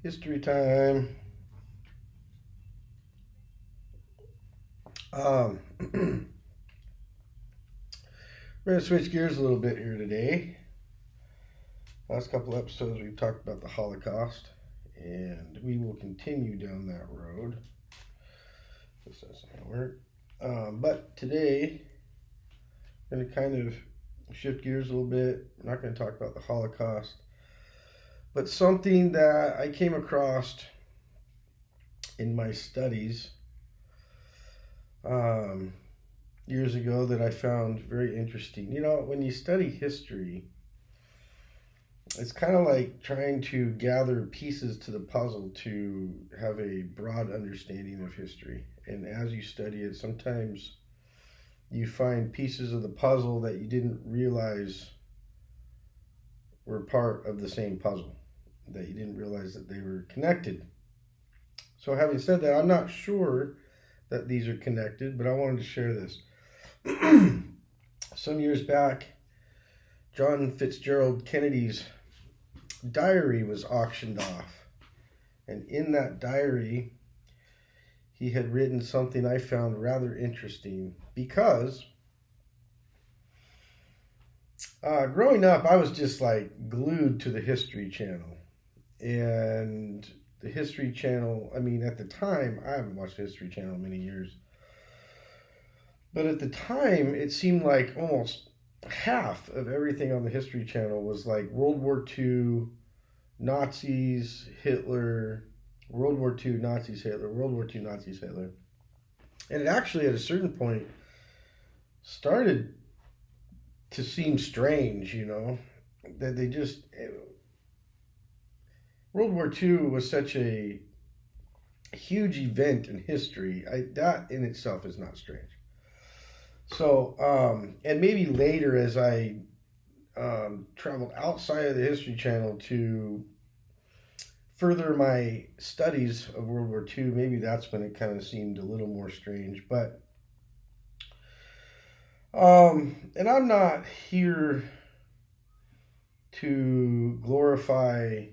History time. We're going to switch gears a little bit here today. Last couple episodes, we've talked about the Holocaust, and we will continue down that road. This doesn't work. But today, I'm going to kind of shift gears a little bit. We're not going to talk about the Holocaust, but something that I came across in my studies years ago that I found very interesting. You know, when you study history, it's kind of like trying to gather pieces to the puzzle to have a broad understanding of history. And as you study it, sometimes you find pieces of the puzzle that you didn't realize were part of the same puzzle, that you didn't realize that they were connected. So having said that, I'm not sure that these are connected, but I wanted to share this. Some years back, John Fitzgerald Kennedy's diary was auctioned off. And in that diary, he had written something I found rather interesting because growing up, I was just like glued to the History Channel. And the History Channel, I mean, at the time, I haven't watched the History Channel in many years. But at the time, it seemed like almost half of everything on the History Channel was like World War II, Nazis, Hitler, World War II, Nazis, Hitler, World War II, Nazis, Hitler. And it actually, at a certain point, started to seem strange, you know, that they just... World War II was such a huge event in history. That in itself is not strange. So, and maybe later as I traveled outside of the History Channel to further my studies of World War II, maybe that's when it kind of seemed a little more strange. But, and I'm not here to glorify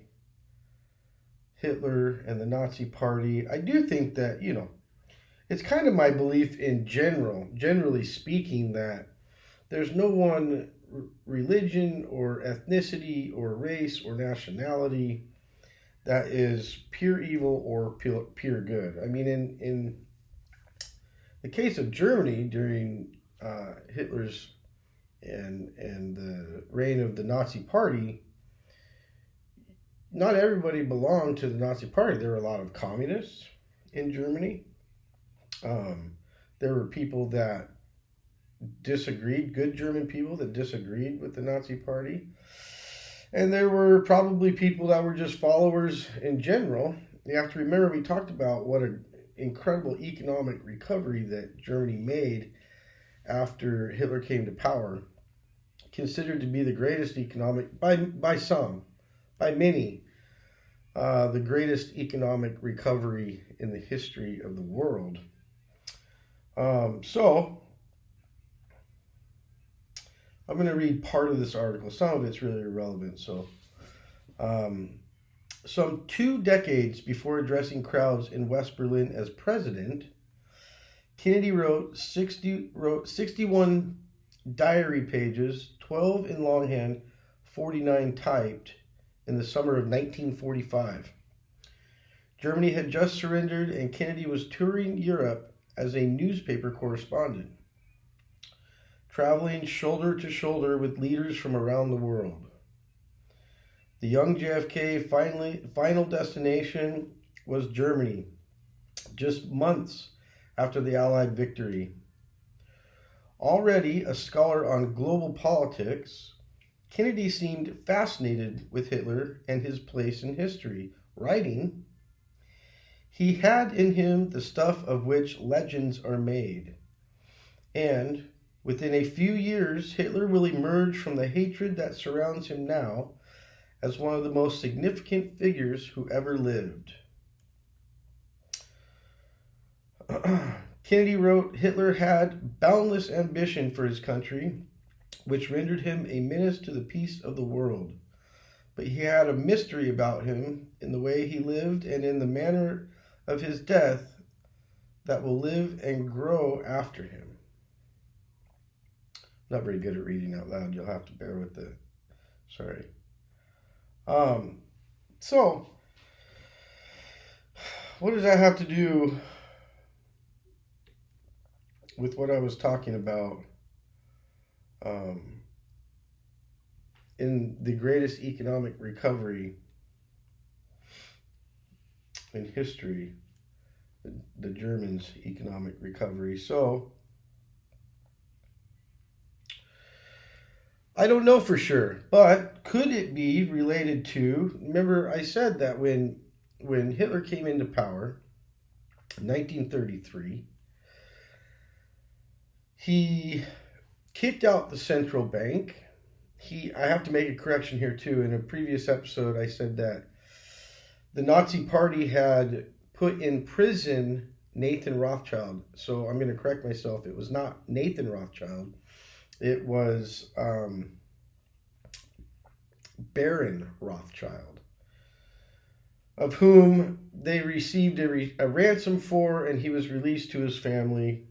Hitler and the Nazi Party. I do think that, you know, it's kind of my belief in generally speaking, that there's no one religion or ethnicity or race or nationality that is pure evil or pure good. I mean, in the case of Germany during Hitler's and the reign of the Nazi Party, not everybody belonged to the Nazi Party. There were a lot of communists in Germany. There were people that disagreed, good German people that disagreed with the Nazi Party. And there were probably people that were just followers in general. You have to remember, we talked about what an incredible economic recovery that Germany made after Hitler came to power. Considered to be the greatest economic, by some, by many, the greatest economic recovery in the history of the world. So, I'm going to read part of this article. Some of it's really irrelevant. So, some 2 decades before addressing crowds in West Berlin as president, Kennedy wrote 61 diary pages, 12 in longhand, 49 typed, in the summer of 1945. Germany had just surrendered, and Kennedy was touring Europe as a newspaper correspondent, traveling shoulder to shoulder with leaders from around the world. The young JFK final destination was Germany, just months after the Allied victory. Already a scholar on global politics, Kennedy seemed fascinated with Hitler and his place in history, writing, "He had in him the stuff of which legends are made, and within a few years Hitler will emerge from the hatred that surrounds him now as one of the most significant figures who ever lived." Kennedy wrote, Hitler had boundless ambition for his country, which rendered him a menace to the peace of the world. but he had a mystery about him in the way he lived and in the manner of his death that will live and grow after him. Not very good at reading out loud. You'll have to bear with the. Sorry. So, what does that have to do with what I was talking about in the greatest economic recovery in history, the Germans' economic recovery? So, I don't know for sure, but could it be related to, remember I said that when Hitler came into power in 1933, he kicked out the central bank. I have to make a correction here too. In a previous episode, I said that the Nazi Party had put in prison Nathan Rothschild. So I'm going to correct myself. It was not Nathan Rothschild. It was Baron Rothschild, of whom they received a ransom for, and he was released to his family,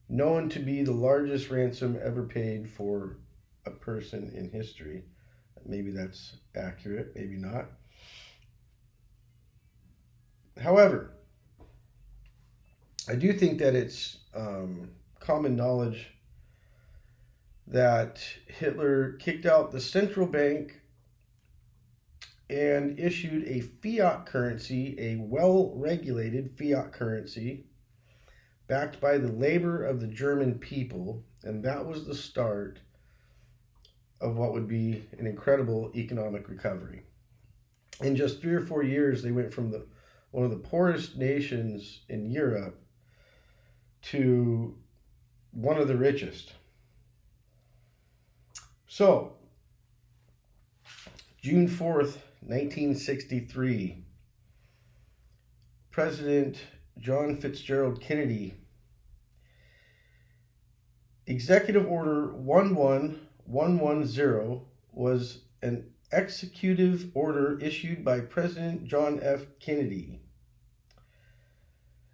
known to be the largest ransom ever paid for a person in history. Maybe that's accurate, maybe not. However, I do think that it's common knowledge that Hitler kicked out the central bank and issued a fiat currency, a well-regulated fiat currency, backed by the labor of the German people, and that was the start of what would be an incredible economic recovery. In just 3 or 4 years, they went from one of the poorest nations in Europe to one of the richest. So, June 4th, 1963, President John Fitzgerald Kennedy, Executive Order 11110 was an executive order issued by President John F. Kennedy.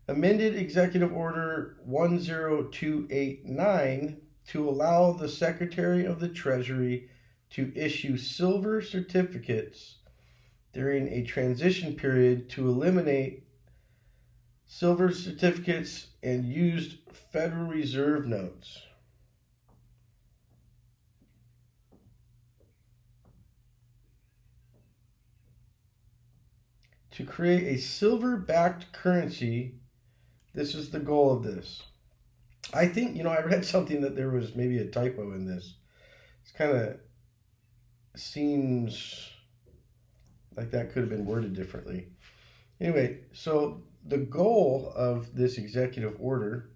Amended Executive Order 10289 to allow the Secretary of the Treasury to issue silver certificates during a transition period to eliminate silver certificates and used Federal Reserve notes. To create a silver-backed currency, this is the goal of this. I think, I read something that there was maybe a typo in this. It's kind of seems like that could have been worded differently. Anyway, so the goal of this executive order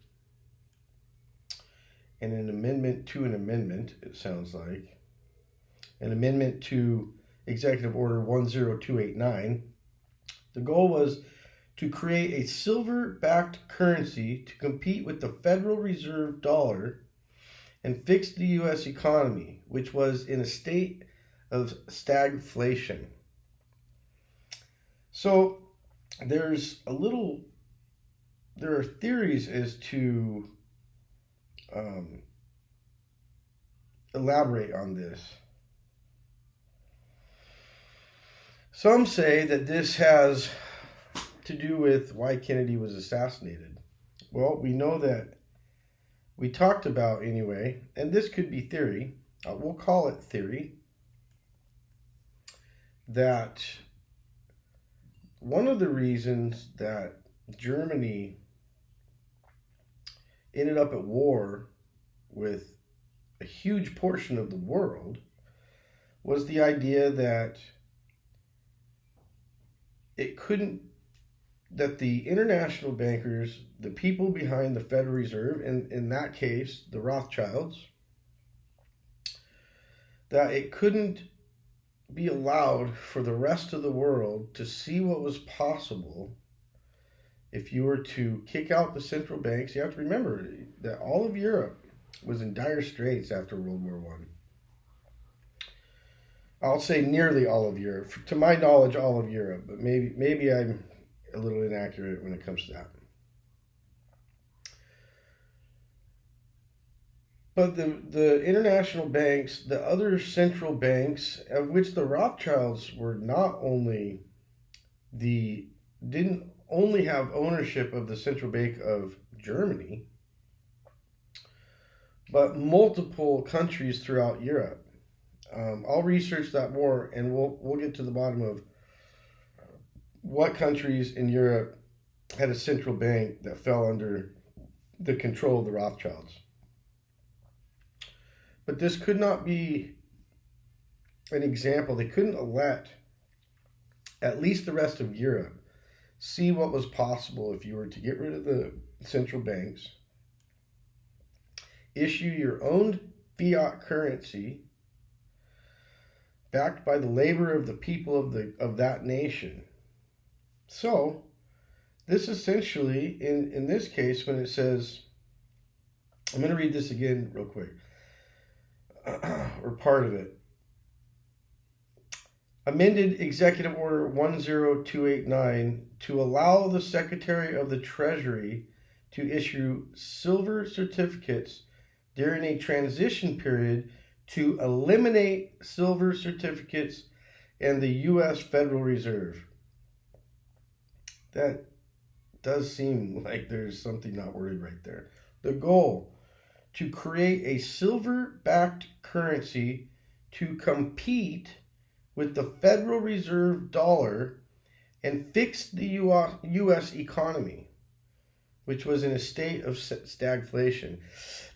and an amendment to an amendment, it sounds like, an amendment to Executive Order 10289, the goal was to create a silver-backed currency to compete with the Federal Reserve dollar and fix the U.S. economy, which was in a state of stagflation. So there are theories as to elaborate on this. Some say that this has to do with why Kennedy was assassinated. Well, we know that we talked about anyway, and this could be theory, we'll call it theory, that one of the reasons that Germany ended up at war with a huge portion of the world was the idea that that the international bankers, the people behind the Federal Reserve, and in that case, the Rothschilds, that it couldn't be allowed for the rest of the world to see what was possible if you were to kick out the central banks. You have to remember that all of Europe was in dire straits after World War I. I'll say nearly all of Europe. To my knowledge, all of Europe, but maybe I'm a little inaccurate when it comes to that. But the international banks, the other central banks, of which the Rothschilds were not only the didn't only have ownership of the central bank of Germany, but multiple countries throughout Europe. I'll research that more, and we'll get to the bottom of what countries in Europe had a central bank that fell under the control of the Rothschilds. But this could not be an example. They couldn't let at least the rest of Europe see what was possible if you were to get rid of the central banks, issue your own fiat currency backed by the labor of the people of that nation. So, this essentially, in this case, when it says, I'm going to read this again real quick, or part of it. Amended Executive Order 10289 to allow the Secretary of the Treasury to issue silver certificates during a transition period to eliminate silver certificates in the U.S. Federal Reserve. That does seem like there's something not worded right there. The goal, to create a silver-backed currency to compete with the Federal Reserve dollar and fix the U.S. economy, which was in a state of stagflation.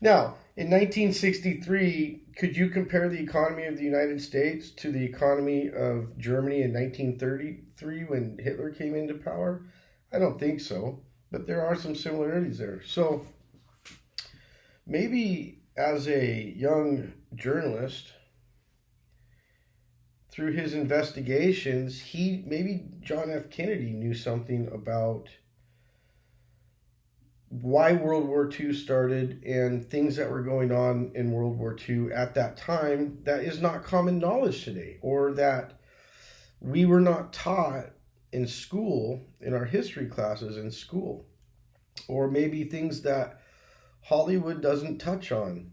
Now, in 1963, could you compare the economy of the United States to the economy of Germany in 1933 when Hitler came into power? I don't think so, but there are some similarities there. So maybe as a young journalist, through his investigations, maybe John F. Kennedy knew something about why World War II started and things that were going on in World War II at that time that is not common knowledge today, or that we were not taught in school, in our history classes in school, or maybe things that Hollywood doesn't touch on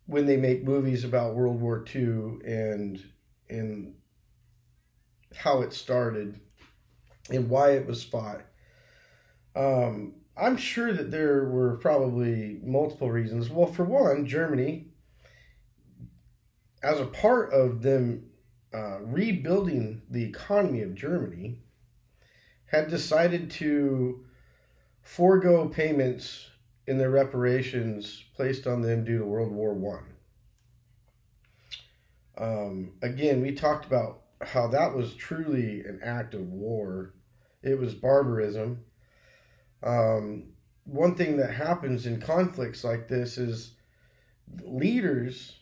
when they make movies about World War II and how it started and why it was fought. I'm sure that there were probably multiple reasons. Well, for one, Germany, as a part of them rebuilding the economy of Germany, had decided to forego payments in their reparations placed on them due to World War I. Again, we talked about how that was truly an act of war. It was barbarism. One thing that happens in conflicts like this is leaders,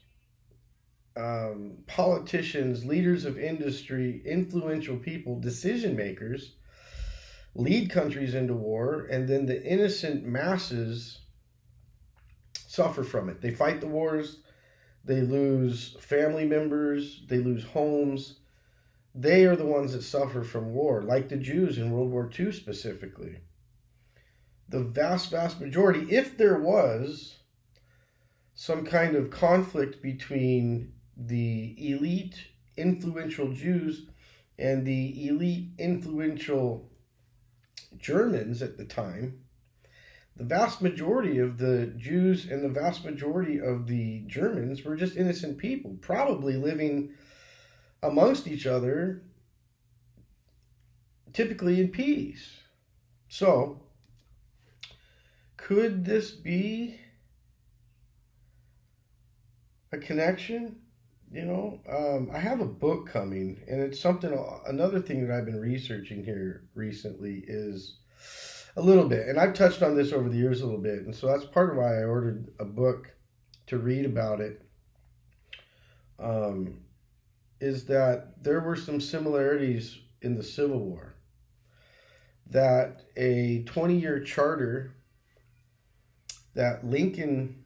politicians, leaders of industry, influential people, decision makers, lead countries into war, and then the innocent masses suffer from it. They fight the wars, they lose family members, they lose homes. They are the ones that suffer from war, like the Jews in World War II specifically. The vast majority, if there was some kind of conflict between the elite influential Jews and the elite influential Germans at the time, the vast majority of the Jews and the vast majority of the Germans were just innocent people, probably living amongst each other, typically in peace. So, could this be a connection? I have a book coming, and it's another thing that I've been researching here recently is a little bit, and I've touched on this over the years a little bit, and so that's part of why I ordered a book to read about it, is that there were some similarities in the Civil War, that a 20-year charter that Lincoln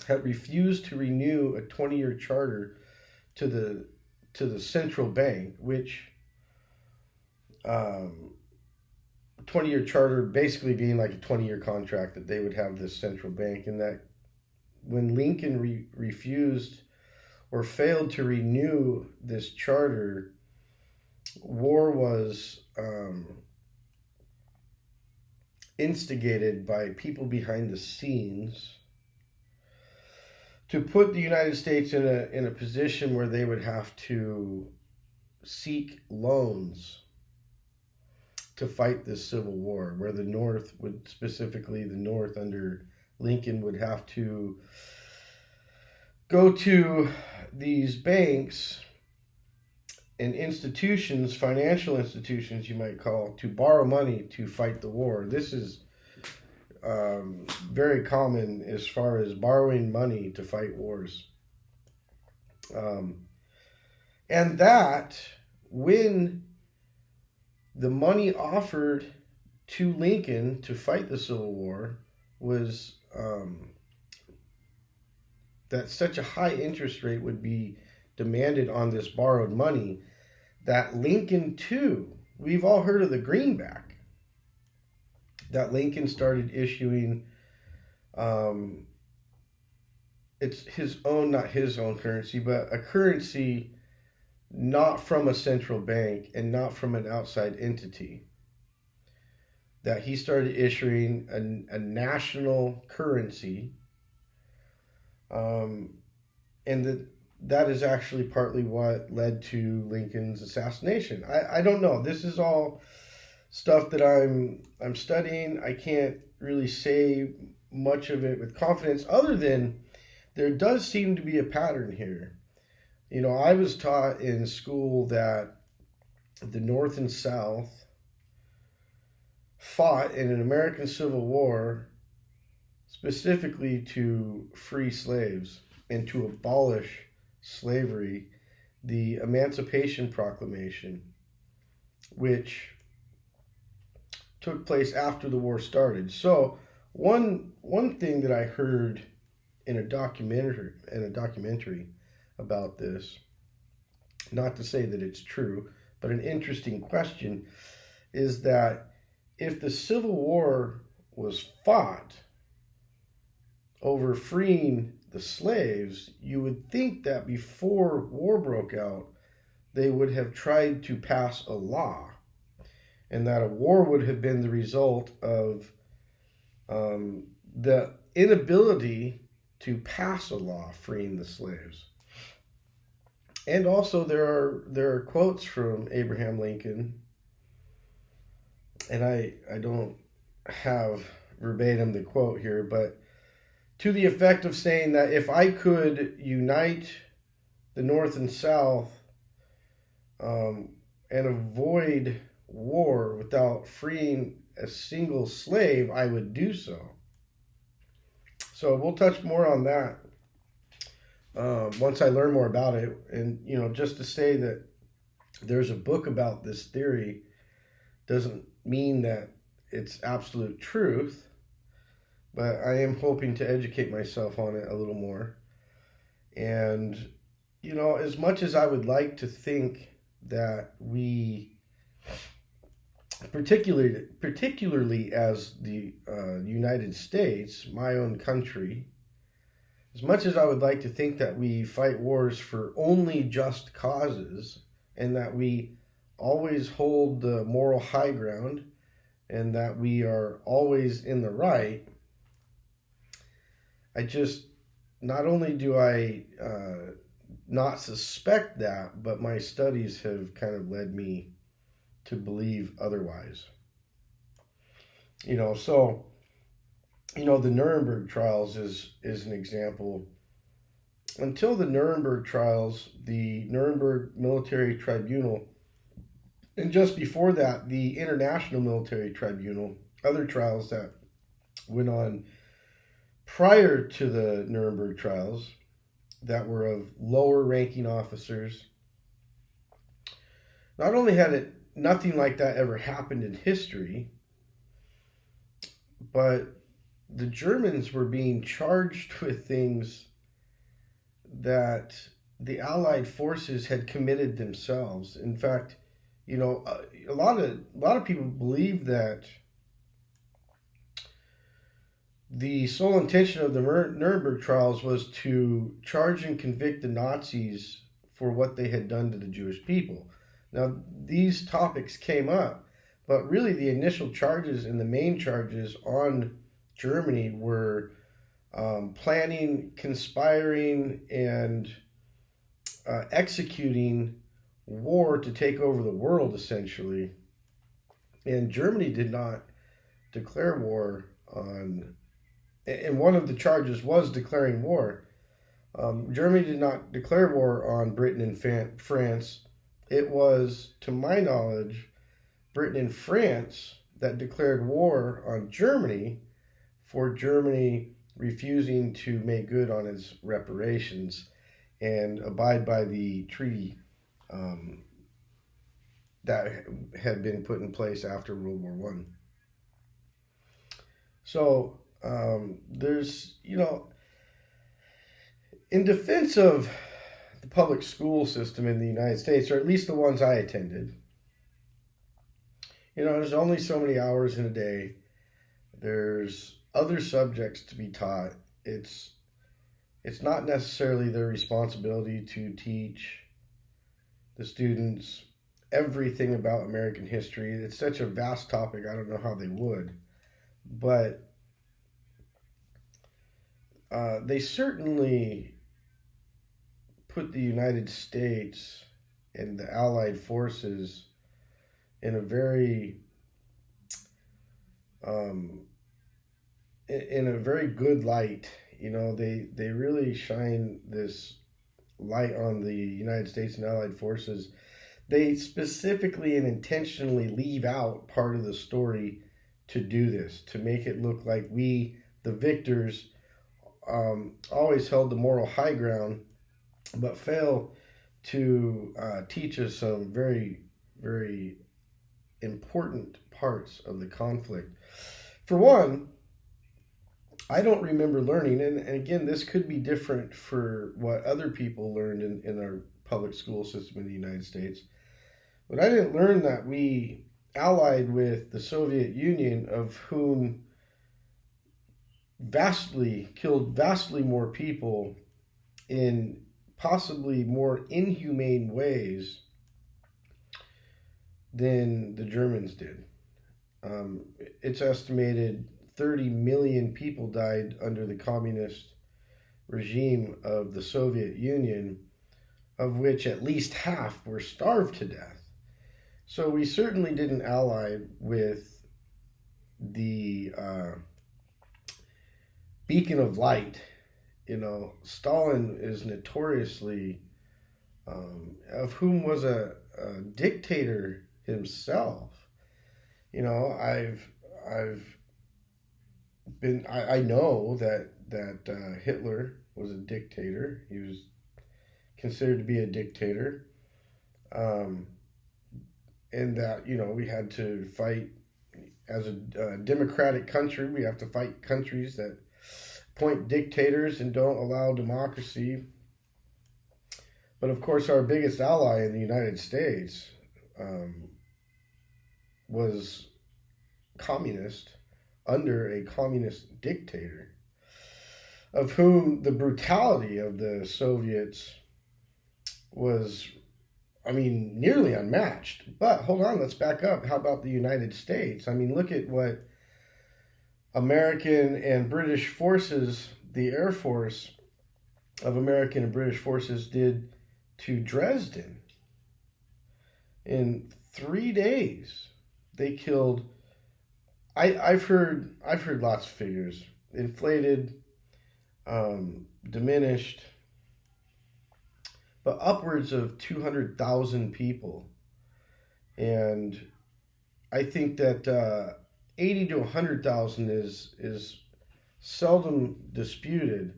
had refused to renew, a 20-year charter to the central bank, which 20-year charter basically being like a 20-year contract that they would have this central bank, and that when Lincoln refused or failed to renew this charter, war was instigated by people behind the scenes to put the United States in a position where they would have to seek loans to fight this civil war, where the North would, specifically the North under Lincoln, would have to go to these banks and institutions, financial institutions you might call, to borrow money to fight the war. This is very common as far as borrowing money to fight wars. And that, when the money offered to Lincoln to fight the Civil War was that such a high interest rate would be demanded on this borrowed money, that Lincoln too, we've all heard of the greenback, that Lincoln started issuing, it's his own, not his own currency, but a currency not from a central bank and not from an outside entity. That he started issuing a national currency, and that is actually partly what led to Lincoln's assassination. I don't know. This is all stuff that I'm studying. I can't really say much of it with confidence, other than there does seem to be a pattern here. You know, I was taught in school that the North and South fought in an American Civil War specifically to free slaves and to abolish slavery, the Emancipation Proclamation, which took place after the war started. So one thing that I heard in a documentary about this, not to say that it's true, but an interesting question, is that if the Civil War was fought over freeing the slaves, you would think that before war broke out, they would have tried to pass a law, and that a war would have been the result of the inability to pass a law freeing the slaves. And also there are quotes from Abraham Lincoln, and I don't have verbatim the quote here, but to the effect of saying that if I could unite the North and South and avoid war without freeing a single slave, I would do so. So we'll touch more on that once I learn more about it. And, you know, just to say that there's a book about this theory doesn't mean that it's absolute truth, but I am hoping to educate myself on it a little more. And, you know, as much as I would like to think that we, particularly as the United States, my own country, as much as I would like to think that we fight wars for only just causes and that we always hold the moral high ground and that we are always in the right, I just, not only do I not suspect that, but my studies have kind of led me to believe otherwise. You know, so, you know, the Nuremberg trials is an example. Until the Nuremberg trials, the Nuremberg Military Tribunal, and just before that, the International Military Tribunal, other trials that went on prior to the Nuremberg trials that were of lower ranking officers. Not only had nothing like that ever happened in history, but the Germans were being charged with things that the Allied forces had committed themselves. In fact, you know, a lot of people believe that the sole intention of the Nuremberg trials was to charge and convict the Nazis for what they had done to the Jewish people. Now, these topics came up, but really the initial charges and the main charges on Germany were planning, conspiring, and executing war to take over the world, essentially. And Germany did not declare war on, and one of the charges was declaring war. Germany did not declare war on Britain and France. It was, to my knowledge, Britain and France that declared war on Germany for Germany refusing to make good on its reparations and abide by the treaty that had been put in place after World War One. So there's, in defense of the public school system in the United States, or at least the ones I attended, there's only so many hours in a day. There's other subjects to be taught. It's not necessarily their responsibility to teach the students everything about American history. It's such a vast topic, I don't know how they would. But they certainly put the United States and the Allied forces in a very good light. They really shine this light on the United States and Allied forces. They specifically and intentionally leave out part of the story to do this, to make it look like we, the victors, always held the moral high ground, but fail to teach us some very, very important parts of the conflict. For one, I don't remember learning, and again, this could be different for what other people learned in our public school system in the United States, but I didn't learn that we allied with the Soviet Union, of whom killed vastly more people in possibly more inhumane ways than the Germans did. It's estimated 30 million people died under the communist regime of the Soviet Union, of which at least half were starved to death. So we certainly didn't ally with the beacon of light. Stalin is notoriously, of whom was a dictator himself. I know that Hitler was a dictator. He was considered to be a dictator, and that we had to fight as a democratic country. We have to fight countries that appoint dictators and don't allow democracy. But of course, our biggest ally in the United States was communist, under a communist dictator, of whom the brutality of the Soviets was, nearly unmatched. But hold on, let's back up. How about the United States? Look at what American and British forces, the Air Force of American and British forces, did to Dresden. In 3 days, they killed. I've heard lots of figures, inflated, diminished, but upwards of 200,000 people. And I think that 80 to 100,000 is seldom disputed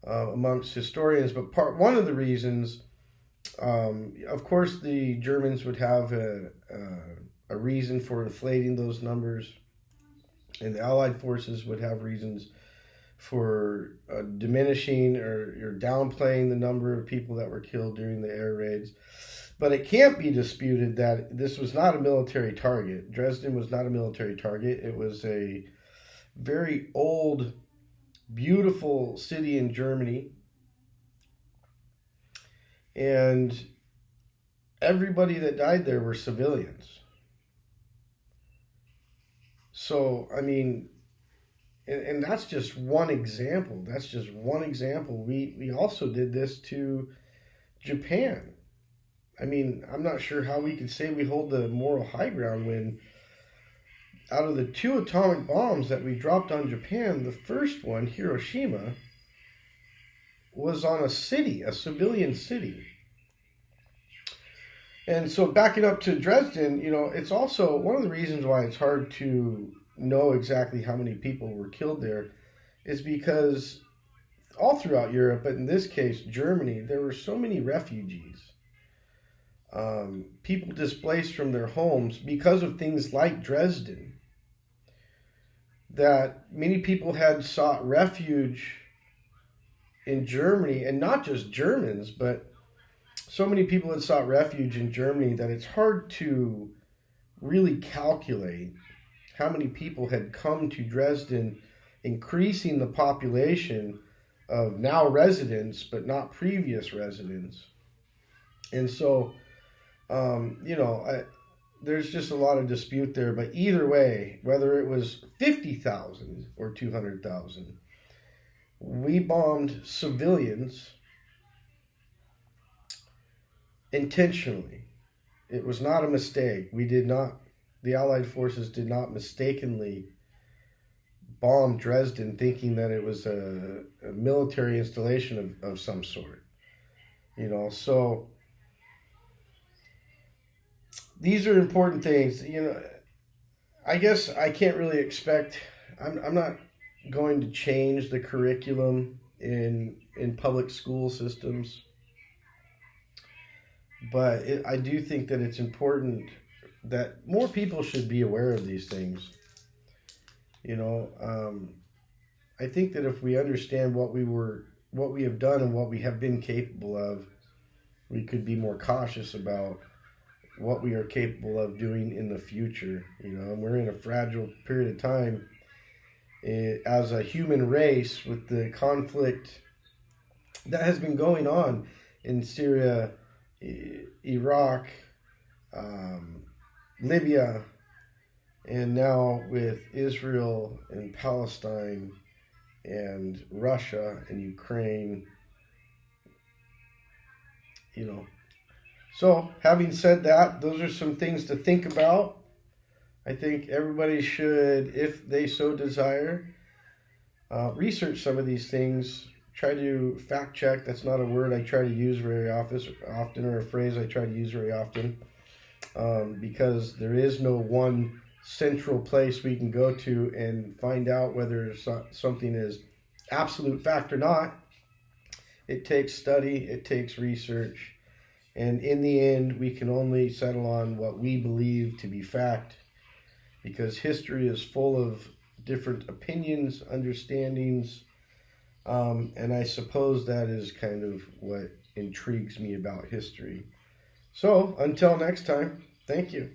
amongst historians. But one of the reasons, of course, the Germans would have a reason for inflating those numbers, and the Allied forces would have reasons for diminishing or downplaying the number of people that were killed during the air raids. But it can't be disputed that this was not a military target. Dresden was not a military target. It was a very old, beautiful city in Germany. And everybody that died there were civilians. So, I mean, and that's just one example. That's just one example. We also did this to Japan. I mean, I'm not sure how we could say we hold the moral high ground when out of the 2 atomic bombs that we dropped on Japan, the first one, Hiroshima, was on a city, a civilian city. And so backing up to Dresden, it's also one of the reasons why it's hard to know exactly how many people were killed there is because all throughout Europe, but in this case, Germany, there were so many refugees. People displaced from their homes because of things like Dresden, that many people had sought refuge in Germany, and not just Germans, but so many people had sought refuge in Germany that it's hard to really calculate how many people had come to Dresden, increasing the population of now residents, but not previous residents. And so, there's just a lot of dispute there. But either way, whether it was 50,000 or 200,000, we bombed civilians intentionally. It was not a mistake. The Allied forces did not mistakenly bomb Dresden thinking that it was a military installation of some sort. So these are important things. I guess I can't really expect, I'm not going to change the curriculum in public school systems. But I do think that it's important that more people should be aware of these things. I think that if we understand what we have done and what we have been capable of, we could be more cautious about what we are capable of doing in the future. And we're in a fragile period of time as a human race with the conflict that has been going on in Syria, Iraq, Libya, and now with Israel and Palestine and Russia and Ukraine. So having said that, those are some things to think about. I think everybody should, if they so desire, research some of these things. Try to fact check. That's not a word I try to use very often, or a phrase I try to use very often, because there is no one central place we can go to and find out whether something is absolute fact or not. It takes study, it takes research, and in the end, we can only settle on what we believe to be fact, because history is full of different opinions, understandings, and I suppose that is kind of what intrigues me about history. So, until next time, thank you.